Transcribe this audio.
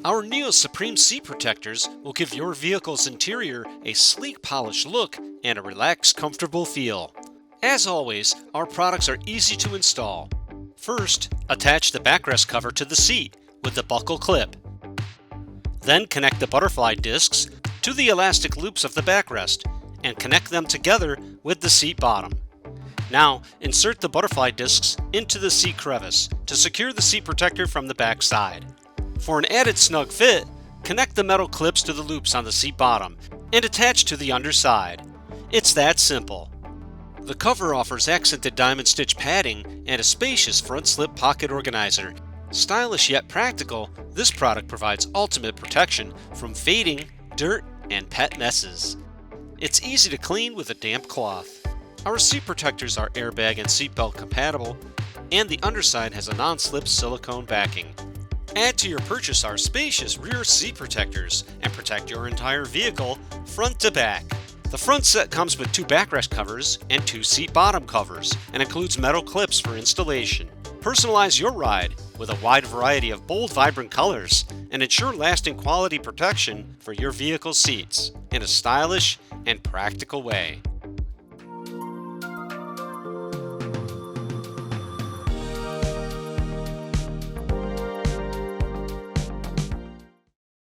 Our Neosupreme seat protectors will give your vehicle's interior a sleek, polished look and a relaxed, comfortable feel. As always, our products are easy to install. First, attach the backrest cover to the seat with the buckle clip. Then connect the butterfly discs to the elastic loops of the backrest and connect them together with the seat bottom. Now, insert the butterfly discs into the seat crevice to secure the seat protector from the back side. For an added snug fit, connect the metal clips to the loops on the seat bottom and attach to the underside. It's that simple. The cover offers accented diamond stitch padding and a spacious front slip pocket organizer. Stylish yet practical, this product provides ultimate protection from fading, dirt, and pet messes. It's easy to clean with a damp cloth. Our seat protectors are airbag and seatbelt compatible, and the underside has a non-slip silicone backing. Add to your purchase our spacious rear seat protectors and protect your entire vehicle front to back. The front set comes with 2 backrest covers and 2 seat bottom covers and includes metal clips for installation. Personalize your ride with a wide variety of bold, vibrant colors and ensure lasting quality protection for your vehicle seats in a stylish and practical way.